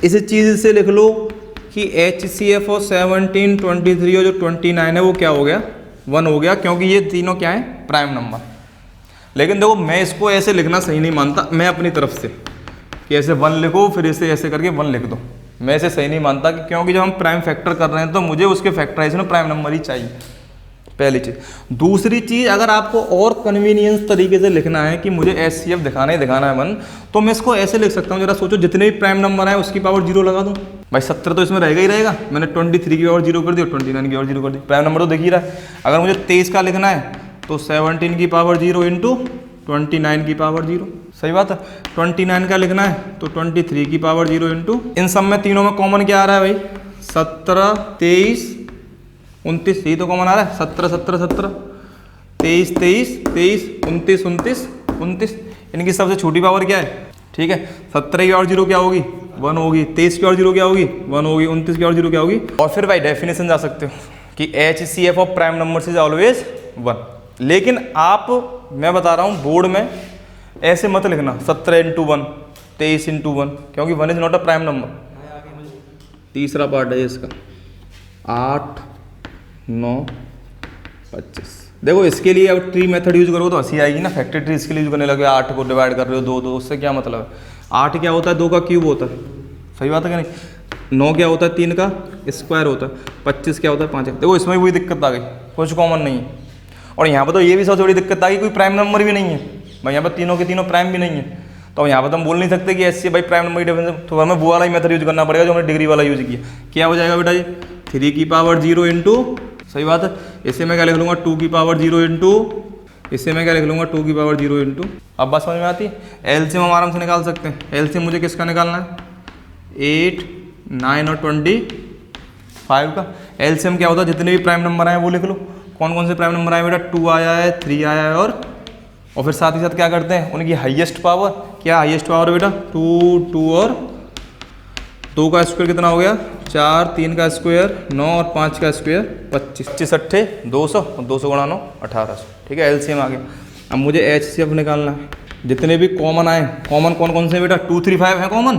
A: इस चीज़ से लिख लो कि एचसीएफ और 17, 23 और जो 29 है वो क्या हो गया? 1 हो गया, क्योंकि ये तीनों क्या है? Prime number. लेकिन देखो मैं इसको ऐसे लिखना सही नहीं मानता, मैं अपनी तरफ से कि ऐसे 1 लिखो फिर इसे ऐसे करके 1 लिख दो, मैं ऐसे सही नहीं मानता कि क्योंकि जब हम प्राइम फैक्टर कर रहे हैं तो मुझे उसके फैक्टराइजेशन में प्राइम नंबर ही चाहिए, पहली चीज़। दूसरी चीज़, अगर आपको और कन्वीनियंस तरीके से लिखना है कि मुझे एचसीएफ दिखाना है 1, तो मैं इसको ऐसे लिख सकता हूँ। जरा सोचो, जितने भी प्राइम नंबर आए उसकी पावर 0 लगा दूँ भाई। 17 तो इसमें रहेगा ही रहेगा, मैंने 23 की पावर 0 कर दी और 29 की पावर 0 कर दी, प्राइम नंबर तो दिख ही रहा है। अगर मुझे 23 का लिखना है तो 17 की पावर 0 इंटू 29 की पावर 0, सही बात है। 29 का लिखना है तो 23 की पावर 0 इंटू, इन सब में तीनों में कॉमन क्या आ रहा है भाई? 17, 23, 29, यही तो कॉमन आ रहा है। 17, 17, 17, 23, 23, 23, 29, 29, 29, इनकी सबसे छोटी पावर क्या है? ठीक है, 17 की पावर 0 क्या होगी? 1 होगी। 23 की पावर 0 क्या होगी? 1 होगी। 29 की पावर 0 क्या होगी? और फिर भाई डेफिनेशन जा सकते हो कि HCF of prime numbers is always 1। लेकिन आप, मैं बता रहा हूँ, बोर्ड में ऐसे मत लिखना 17 इंटू 1, 23 इंटू 1, क्योंकि 1 is not a prime number. तीसरा पार्ट है इसका, 8, 9, 25। देखो इसके लिए अब ट्री मेथड यूज करोगे तो हंसी आएगी ना, फैक्टर ट्री इसके लिए यूज करने लगे। 8 को डिवाइड कर रहे हो 2 2, उससे क्या मतलब है? 8 क्या होता है? 2 का क्यूब होता है, सही बात है कि नहीं? 9 क्या होता है? 3 का स्क्वायर होता है। 25 क्या होता है? 5। देखो इसमें भी वही दिक्कत आ गई, कुछ कॉमन नहीं है। और यहाँ पर तो ये भी सबसे बड़ी दिक्कत आ गई, कोई प्राइम नंबर भी नहीं है भाई। यहाँ पर तीनों के तीनों प्राइम भी नहीं है, तो यहाँ पर तो हम बोल नहीं सकते कि ऐसे भाई प्राइम नंबर की डेफिनेशन, तो हमें वो वाला ही मेथड यूज करना पड़ेगा जो हमने डिग्री वाला यूज किया। क्या हो जाएगा बेटा? ये 3 की पावर 0 इंटू, सही बात है। इसे मैं क्या लिख लूँगा? 2 की पावर 0 इंटू, इसे मैं क्या लिख लूँगा? 2 की पावर 0 इंटू। अब बात समझ में आती है? एलसीएम हम आराम से निकाल सकते हैं। एलसीएम मुझे किसका निकालना है? 8, 9 और 25 का। एलसीएम क्या होता है? जितने भी प्राइम नंबर आए वो लिख लो। कौन कौन से प्राइम नंबर आए बेटा? 2 आया है, 3 आया है, और फिर साथ ही साथ क्या करते हैं? उनकी हाईएस्ट पावर, क्या हाईएस्ट पावर है बेटा? 2, 2 और 2 का स्क्वायर कितना हो गया? 4, 3 का स्क्वायर 9 और 5 का स्क्वायर 25। 25 अट्ठे 200 और 200 गुणा 9 1800। ठीक है, एलसीएम आ गया। अब मुझे एचसीएफ निकालना है। जितने भी कॉमन आए, कॉमन कौन कौन से बेटा? 2, 3, 5 है कॉमन,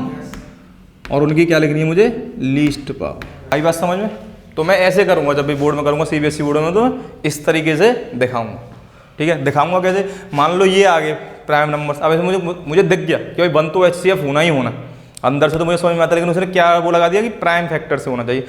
A: और उनकी क्या लिखनी है मुझे? Least power. आई बात समझ में? तो मैं ऐसे करूँगा, जब भी बोर्ड में करूँगा सीबीएसई बोर्ड में, तो मैं इस तरीके से दिखाऊंगा। ठीक है, दिखाऊंगा कैसे? मान लो ये आ गए प्राइम नंबर्स। अब ऐसे मुझे दिख गया कि भाई 1 तो एचसीएफ होना ही होना, अंदर से तो मुझे समझ में आता है, लेकिन उसने क्या वो लगा दिया कि प्राइम फैक्टर से होना चाहिए।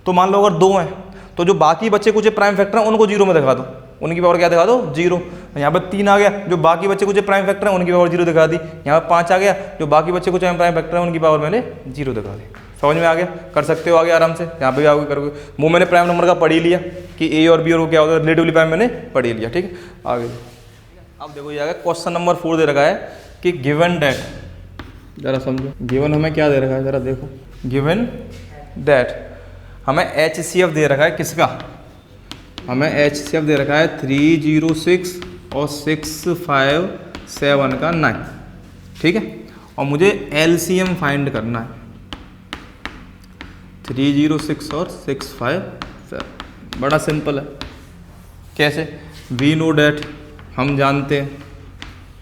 A: तो मान लो अगर 2 हैं तो जो बाकी बच्चे कुछ प्राइम फैक्टर हैं उनको 0 में दिखा दो, उनकी पावर क्या दिखा दो? 0। यहाँ पर 3 आ गया, जो बाकी बच्चे कुछ प्राइम फैक्टर हैं उनकी पावर 0 दिखा दी। यहाँ पर 5 आ गया, जो बाकी बच्चे कुछ प्राइम फैक्टर हैं उनकी पावर मैंने 0 दिखा दी। समझ में आ गया? कर सकते हो आगे आराम से, यहाँ पे भी आगे करोगे। वो मैंने प्राइम नंबर का पढ़ ही लिया कि ए और बी और वो क्या होता है, रिलेटिवली प्राइम मैंने पढ़ ही लिया। ठीक है, आगे अब देखो ये आ गया क्वेश्चन नंबर 4 दे रखा है कि गिवन दैट, जरा समझो गिवन हमें क्या दे रखा है, जरा देखो। गिवन दैट हमें HCF दे रखा है, किसका? हमें HCF दे रखा है 306 और 657 का 9। ठीक है, और मुझे LCM फाइंड करना है 306 और 657। बड़ा सिंपल है। कैसे? वी नो डैट, हम जानते हैं,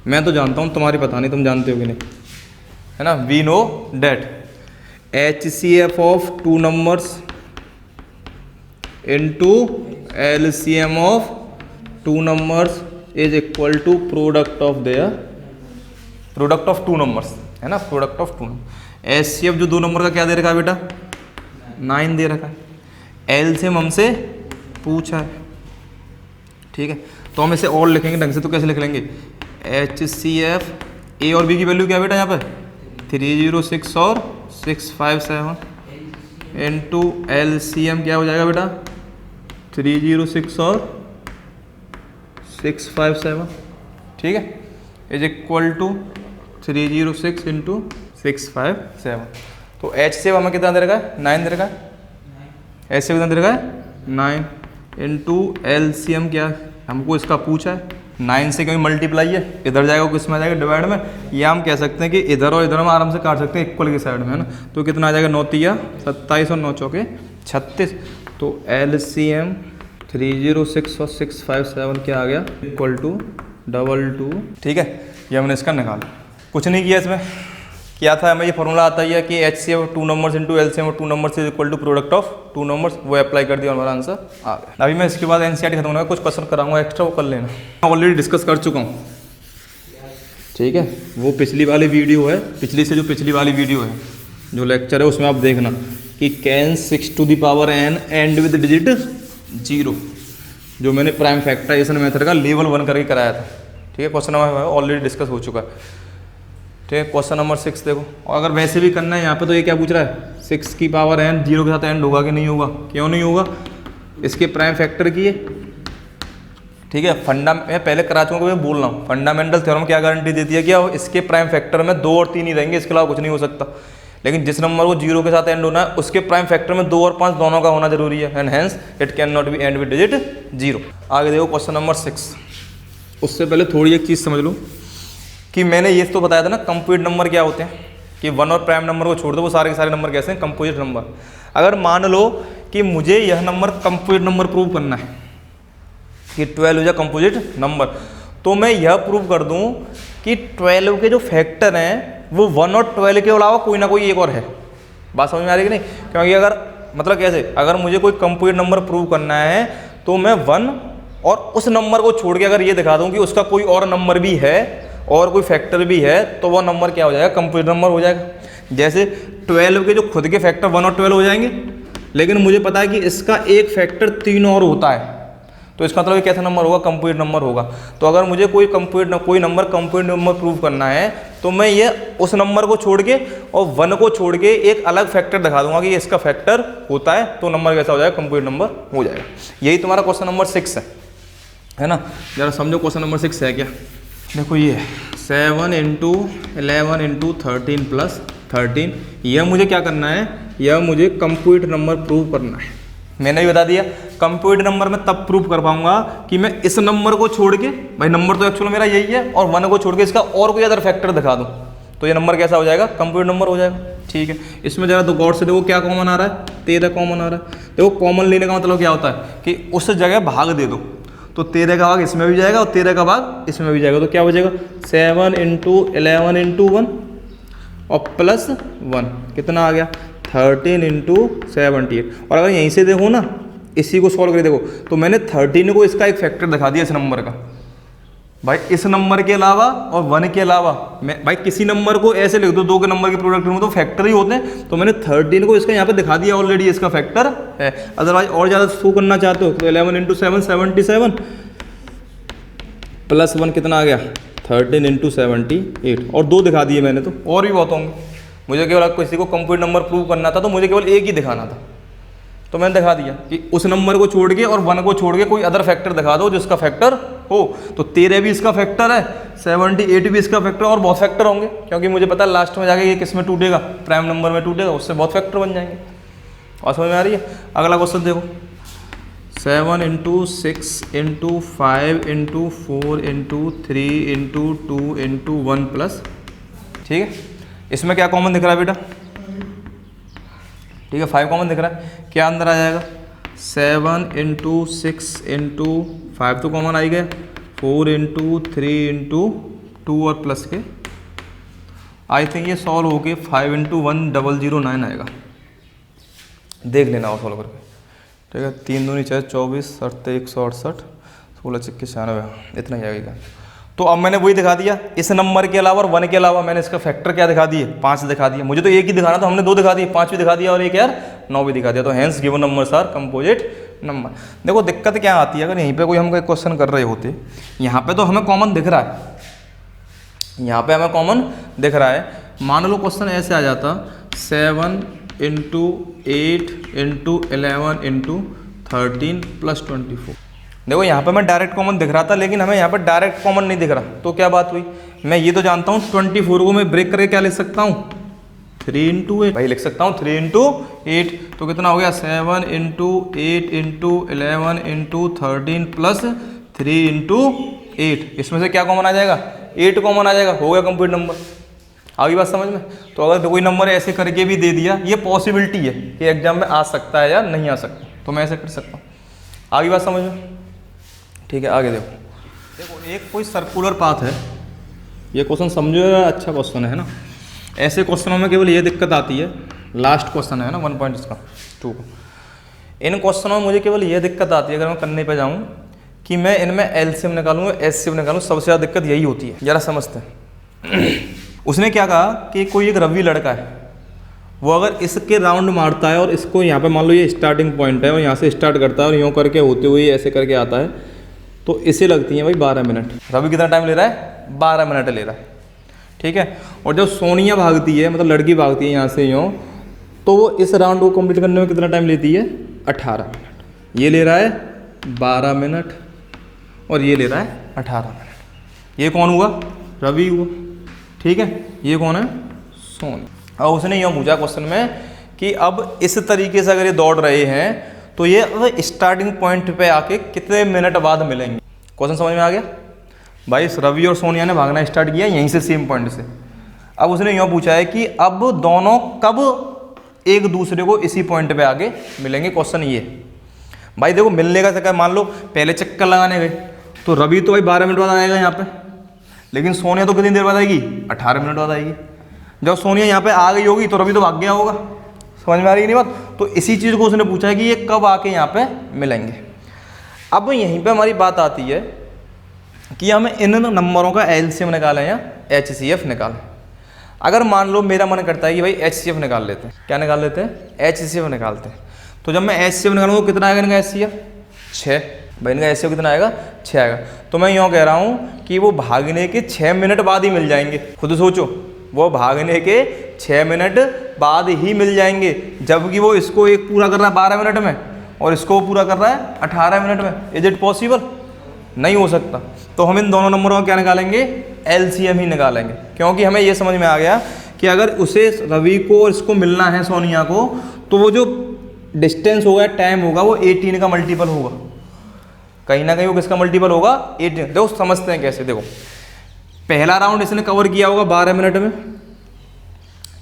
A: मैं तो जानता हूँ, तुम्हारी पता नहीं तुम जानते हो कि नहीं, है ना। We know that HCF of 2 numbers into LCM of 2 numbers is equal to product of their, product of 2 numbers, है ना, प्रोडक्ट ऑफ 2 नंबर। HCF जो 2 नंबर का क्या दे रखा है बेटा? 9 दे रखा है। LCM हमसे पूछा है। ठीक है, तो हम इसे और लिखेंगे ढंग से, तो कैसे लिख लेंगे? HCF ए और बी की वैल्यू क्या है बेटा? यहाँ पर 306 और 657 इंटू LCM क्या हो जाएगा बेटा? 306 और 657। ठीक है, इज इक्वल टू 306 इंटू 657। तो एच से हमें कितना दे रखा है, 9 दे रखा है, एच से कितना दे रखा है 9 इंटू LCM क्या हमको इसका पूछा है, 9 से क्योंकि मल्टीप्लाई है, इधर जाएगा किस में आ जाएगा डिवाइड में, या हम कह सकते हैं कि इधर और इधर हम आराम से काट सकते हैं इक्वल की साइड में, है ना। तो कितना आ जाएगा 9 तिया 27 और 9 चौके 36। तो LCM 306 और 657 क्या आ गया इक्वल टू 22। ठीक है, ये हमने इसका निकाला, कुछ नहीं किया इसमें। क्या था हमें ये फॉर्मूला आता ही है कि HCF 2 numbers into LCM 2 numbers is equal to product of 2 numbers, वो अप्लाई कर दिया और हमारा आंसर आ गया। अभी मैं इसके बाद NCERT खत्म होगा, कुछ क्वेश्चन कराऊंगा एक्स्ट्रा, वो कर लेना, ऑलरेडी डिस्कस कर चुका हूँ। ठीक है, वो पिछली वाली वीडियो है, पिछली से जो पिछली वाली वीडियो है जो लेक्चर है उसमें आप देखना कि can 6 to the power n end with digit 0, जो मैंने प्राइम फैक्टराइजेशन मेथड का लेवल 1 करके कराया था। ठीक है, क्वेश्चन नंबर ऑलरेडी डिस्कस हो चुका है। ठीक है, क्वेश्चन नंबर 6 देखो, और अगर वैसे भी करना है यहाँ पे तो ये क्या पूछ रहा है 6 की पावर n 0 के साथ एंड होगा कि नहीं होगा, क्यों नहीं होगा, इसके प्राइम फैक्टर की है। ठीक है, मैं पहले करा चुका हूँ, मैं बोल रहा हूँ फंडामेंटल थ्योरम क्या गारंटी देती है कि इसके प्राइम फैक्टर में 2 और 3 ही रहेंगे, इसके अलावा कुछ नहीं हो सकता। लेकिन जिस नंबर को 0 के साथ एंड होना है उसके प्राइम फैक्टर में 2 और 5 दोनों का होना जरूरी है, and hence it can not be and with digit 0। आगे देखो क्वेश्चन नंबर 6। उससे पहले थोड़ी एक चीज़ समझ लो कि मैंने ये तो बताया था ना कंपोजिट नंबर क्या होते हैं, कि 1 और प्राइम नंबर को छोड़ दो वो सारे के सारे नंबर कैसे हैं कंपोजिट नंबर। अगर मान लो कि मुझे यह नंबर कंपोजिट नंबर प्रूव करना है कि 12 इज अ कंपोजिट नंबर, तो मैं यह प्रूव कर दूं कि 12 के जो फैक्टर हैं वो 1 और 12 के अलावा कोई ना कोई एक और है। बात समझ में आ रही है कि नहीं, क्योंकि अगर मतलब कैसे, अगर मुझे कोई कंपोजिट नंबर प्रूव करना है तो मैं 1 और उस नंबर को छोड़ के अगर ये दिखा दूं कि उसका कोई और नंबर भी है और कोई फैक्टर भी है, तो वो नंबर क्या हो जाएगा कंपोजिट नंबर हो जाएगा। जैसे 12 के जो खुद के फैक्टर 1 और 12 हो जाएंगे, लेकिन मुझे पता है कि इसका एक फैक्टर 3 और होता है, तो इसका मतलब कैसा नंबर होगा कंपोजिट नंबर होगा। तो अगर मुझे कोई नंबर कंपोजिट नंबर प्रूव करना है तो मैं ये उस नंबर को छोड़ के और 1 को छोड़ के एक अलग फैक्टर दिखा दूंगा कि इसका फैक्टर होता है, तो नंबर कैसा हो जाएगा कंपोजिट नंबर हो जाएगा। यही तुम्हारा क्वेश्चन नंबर 6 है ना। जरा समझो क्वेश्चन नंबर 6 है क्या। देखो ये 7 इंटू 11 इंटू 13 प्लस 13, यह मुझे क्या करना है, यह मुझे कंपोजिट नंबर प्रूव करना है। मैंने भी बता दिया कंपोजिट नंबर में तब प्रूव कर पाऊंगा कि मैं इस नंबर को छोड़ के, भाई नंबर तो एक्चुअल मेरा यही है, और 1 को छोड़ के इसका और कोई अदर फैक्टर दिखा दूं, तो ये नंबर कैसा हो जाएगा कंपोजिट नंबर हो जाएगा। ठीक है, इसमें जरा तो गौर से देखो क्या कॉमन आ रहा है, 13 कॉमन आ रहा है। देखो कॉमन लेने का मतलब क्या होता है कि उस जगह भाग दे दो, तो 13 का भाग इसमें भी जाएगा और 13 का भाग इसमें भी जाएगा, तो क्या हो जाएगा 7 इंटू 11 इंटू 1 और प्लस 1 कितना आ गया 13 इंटू 78। और अगर यहीं से देखो ना, इसी को सॉल्व करके देखो, तो मैंने 13 को इसका एक फैक्टर दिखा दिया इस नंबर का, भाई इस नंबर के अलावा और 1 के अलावा। मैं भाई किसी नंबर को ऐसे लिख दो, 2 के नंबर के प्रोडक्ट में तो फैक्टर ही होते हैं, तो मैंने 13 को इसका यहाँ पे दिखा दिया ऑलरेडी, इसका फैक्टर है। अदरवाइज और ज़्यादा शो करना चाहते हो तो 11 इंटू 7 77 प्लस 1 कितना आ गया 13 इंटू 78, और 2 दिखा दिए मैंने, तो और भी बहुत होंगे। मुझे केवल किसी को कंपोजिट नंबर प्रूव करना था तो मुझे केवल एक ही दिखाना था, तो मैंने दिखा दिया कि उस नंबर को छोड़ के और 1 को छोड़ के कोई अदर फैक्टर दिखा दो जिसका फैक्टर हो। तो 13 भी इसका फैक्टर है, 78 भी इसका फैक्टर, और बहुत फैक्टर होंगे, क्योंकि मुझे पता है लास्ट में जाके ये किस में टूटेगा, प्राइम नंबर में टूटेगा, उससे बहुत फैक्टर बन जाएंगे। और समझ में आ रही है। अगला क्वेश्चन देखो 7 into 6 into 5 into 4 into 3 into 2 into 1 plus. ठीक है, इसमें क्या कॉमन दिख रहा है बेटा, ठीक है 5 कॉमन दिख रहा है, क्या अंदर आ जाएगा 7 इंटू 6 इंटू 5 तो कॉमन आ ही गया, 4 इंटू 3 इंटू 2 और प्लस के, आई थिंक ये सॉल्व होके 5 इंटू 1 009 आएगा, देख लेना और सॉल्व करके। ठीक है, 3 दूनी 4 24 7 168 16 26 96, इतना ही आएगा। तो अब मैंने वही दिखा दिया, इस नंबर के अलावा और 1 के अलावा मैंने इसका फैक्टर क्या दिखा दिए 5 दिखा दिए। मुझे तो एक ही दिखाना था, हमने 2 दिखा दिए, 5 भी दिखा दिया और एक यार 9 भी दिखा दिया। तो hence given numbers are composite number. देखो दिक्कत क्या आती है, अगर यहीं पे कोई हम कोई क्वेश्चन कर रहे होते, यहाँ पे तो हमें कॉमन दिख रहा है, यहाँ पे हमें कॉमन दिख रहा है। मान लो क्वेश्चन ऐसे आ जाता 7 इंटू 8 इंटू 11 इंटू 13 प्लस 24, देखो यहाँ पे मैं डायरेक्ट कॉमन दिख रहा था, लेकिन हमें यहाँ पर डायरेक्ट कॉमन नहीं दिख रहा, तो क्या बात हुई। मैं ये तो जानता हूँ 24 को मैं ब्रेक करके क्या लिख सकता हूँ, 3 × 8 भाई लिख सकता हूँ 3 × 8, तो कितना हो गया 7 × 8 × 11 × 13 प्लस 3 × 8। इसमें से क्या कॉमन आ जाएगा, 8 कॉमन आ जाएगा, हो गया कंप्लीट नंबर। आ गई बात समझ में। तो अगर कोई नंबर ऐसे करके भी दे दिया, ये पॉसिबिलिटी है कि एग्जाम में आ सकता है या नहीं आ सकता, तो मैं ऐसे कर सकता हूँ। आ गई बात समझ में, ठीक है। आगे देखो एक कोई सर्कुलर पाथ है, ये क्वेश्चन समझो, अच्छा क्वेश्चन है ना। ऐसे क्वेश्चनों में केवल ये दिक्कत आती है, लास्ट क्वेश्चन है ना 1 पॉइंट इसका 2 का, इन क्वेश्चनों में मुझे केवल ये दिक्कत आती है अगर मैं करने पे जाऊँ कि मैं इनमें एलसीएम निकालूँ एचसीएफ निकालूँ, सबसे ज़्यादा दिक्कत यही होती है। जरा समझते हैं। उसने क्या कहा कि कोई एक रवि लड़का है, वो अगर इसके राउंड मारता है और इसको यहाँ पे मान लो ये स्टार्टिंग पॉइंट है और यहाँ से स्टार्ट करता है और यूँ करके होते हुए ऐसे करके आता है, तो इसे लगती है भाई 12 मिनट। रवि कितना टाइम ले रहा है, 12 मिनट ले रहा है, ठीक है। और जब सोनिया भागती है, मतलब लड़की भागती है यहाँ से यूँ, तो वो इस राउंड को कंप्लीट करने में कितना टाइम लेती है, 18 मिनट। ये ले रहा है 12 मिनट और ये ले रहा है 18 मिनट। ये कौन हुआ, रवि हुआ, ठीक है। ये कौन है, सोनिया। और उसने यूँ पूछा क्वेश्चन में कि अब इस तरीके से अगर ये दौड़ रहे हैं तो ये अब स्टार्टिंग पॉइंट पे आके कितने मिनट बाद मिलेंगे। क्वेश्चन समझ में आ गया भाई। इस रवि और सोनिया ने भागना स्टार्ट किया यहीं से, सेम पॉइंट से। अब उसने यूँ पूछा है कि अब दोनों कब एक दूसरे को इसी पॉइंट पे आके मिलेंगे। क्वेश्चन ये भाई देखो, मिलने का चक्कर, मान लो पहले चक्कर लगाने गए तो रवि तो भाई 12 मिनट बाद आएगा यहाँ पे, लेकिन सोनिया तो कितनी देर बाद आएगी, 18 मिनट बाद आएगी। जब सोनिया यहाँ पे आ गई होगी तो रवि तो भाग गया होगा। समझ में आ रही नहीं बात। तो इसी चीज़ को उसने पूछा है कि ये कब आके यहाँ पे मिलेंगे। अब यहीं पे हमारी बात आती है कि हमें इन नंबरों का एलसीएम निकालें या एचसीएफ निकालें। अगर मान लो मेरा मन करता है कि भाई एचसीएफ निकाल लेते हैं, क्या निकाल लेते हैं, एचसीएफ निकालते हैं। तो जब मैं एचसीएफ निकालूंगा तो कितना आएगा इनका एचसीएफ, 6। भाई इनका एचसीएफ कितना आएगा, 6 आएगा। तो मैं यूँ कह रहा हूँ कि वो भागने के 6 मिनट बाद ही मिल जाएंगे। खुद सोचो, वो भागने के 6 मिनट बाद ही मिल जाएंगे, जबकि वो इसको एक पूरा कर रहा है 12 मिनट में और इसको पूरा कर रहा है 18 मिनट में। इज इट पॉसिबल, नहीं हो सकता। तो हम इन दोनों नंबरों का क्या निकालेंगे, एलसीएम ही निकालेंगे, क्योंकि हमें ये समझ में आ गया कि अगर उसे रवि को और इसको मिलना है सोनिया को, तो वो जो डिस्टेंस होगा, टाइम होगा, वो 18 का मल्टीपल होगा। कहीं ना कहीं वो किसका मल्टीपल होगा, 18। देखो समझते हैं कैसे। देखो पहला राउंड इसने कवर किया होगा 12 मिनट में,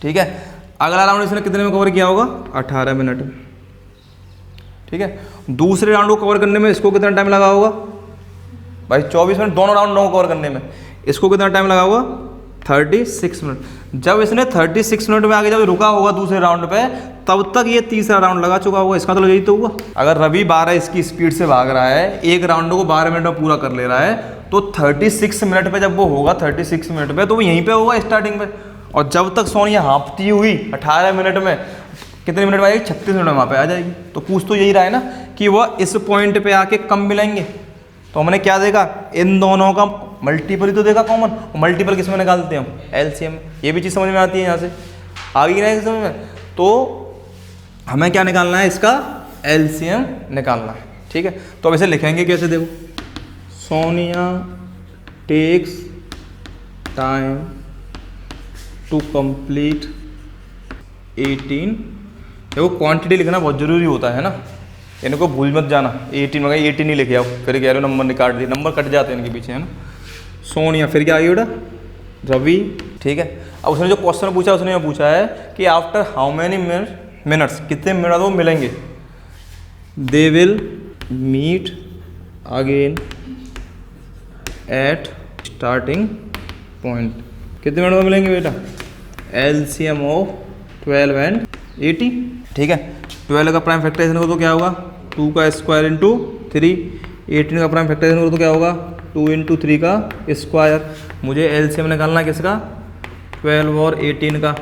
A: ठीक है। अगला राउंड इसने कितने में कवर किया होगा, 18 मिनट में, ठीक है। दूसरे राउंड को कवर करने में इसको कितना टाइम लगा होगा भाई, 24 मिनट। दोनों राउंड को कवर करने में इसको कितना टाइम लगा होगा, 36 मिनट। जब इसने 36 मिनट में आगे जब रुका होगा दूसरे राउंड पे, तब तक ये तीसरा राउंड लगा चुका होगा। इसका तो यही तो हुआ। अगर रवि 12 इसकी स्पीड से भाग रहा है, एक राउंड को 12 मिनट में पूरा कर ले रहा है, तो 36 मिनट पे जब वो होगा, 36 मिनट पे, तो वो यहीं पे होगा स्टार्टिंग पे। और जब तक सोनिया हाँफती हुई 18 मिनट में, कितने मिनट में आएगी, 36 मिनट में वहाँ पे आ जाएगी। तो पूछ तो यही रहा है ना कि वह इस पॉइंट पे आके कम मिलेंगे। तो हमने क्या देखा, इन दोनों का मल्टीपल ही तो देखा कॉमन। मल्टीपल किस में निकालते हैं हम, एलसीएम। ये भी चीज़ समझ में आती है यहाँ से, आ गई ना समझ में। तो हमें क्या निकालना है, इसका एलसीएम निकालना है, ठीक है। तो अब इसे लिखेंगे कैसे, देखो, Sonia takes time to complete 18। देखो क्वांटिटी लिखना बहुत जरूरी होता है ना, इनको भूल मत जाना। 18 में 18 ही लिखे आओ, फिर कह रहे हो नंबर काट दिए, नंबर कट जाते हैं इनके पीछे, है ना। सोनिया, फिर क्या आएगी बेटा, रवि, ठीक है। अब उसने जो क्वेश्चन पूछा, उसने ये पूछा है कि आफ्टर हाउ मैनी मिनट्स, कितने मिनट वो मिलेंगे, they will meet again at starting point. कितने मिनट में मिलेंगे बेटा, एलसीएम ऑफ 12 एंड 80, ठीक है। 12 का प्राइम फैक्टराइजेशन करो तो क्या होगा, 2 का स्क्वायर इंटू 3। 18 का प्राइम फैक्टराइजेशन करो तो क्या होगा, 2 इंटू 3 का स्क्वायर। मुझे एलसीएम निकालना है किसका, 12 और 18 का।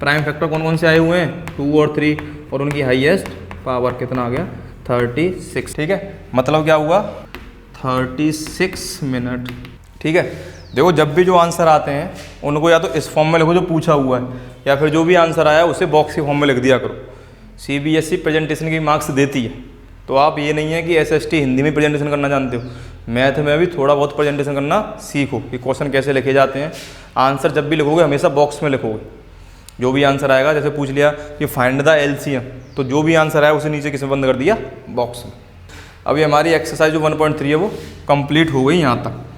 A: प्राइम फैक्टर कौन कौन से आए हुए हैं, 2 और 3, और उनकी हाईएस्ट पावर कितना आ गया, 36, ठीक है। मतलब क्या हुआ, 36 मिनट, ठीक है। देखो जब भी जो आंसर आते हैं उनको या तो इस फॉर्म में लिखो जो पूछा हुआ है, या फिर जो भी आंसर आया उसे बॉक्स के फॉर्म में लिख दिया करो। सीबीएसई प्रेजेंटेशन की मार्क्स देती है, तो आप ये नहीं है कि SST हिंदी में प्रेजेंटेशन करना जानते हो, मैथ में भी थोड़ा बहुत प्रेजेंटेशन करना सीखो कि क्वेश्चन कैसे लिखे जाते हैं। आंसर जब भी लिखोगे हमेशा बॉक्स में लिखोगे, जो भी आंसर आएगा, जैसे पूछ लिया कि फाइंड द LCM, तो जो भी आंसर आया उसे नीचे किसमें बंद कर दिया, बॉक्स में। अभी हमारी एक्सरसाइज जो 1.3 है वो कंप्लीट हो गई यहाँ तक।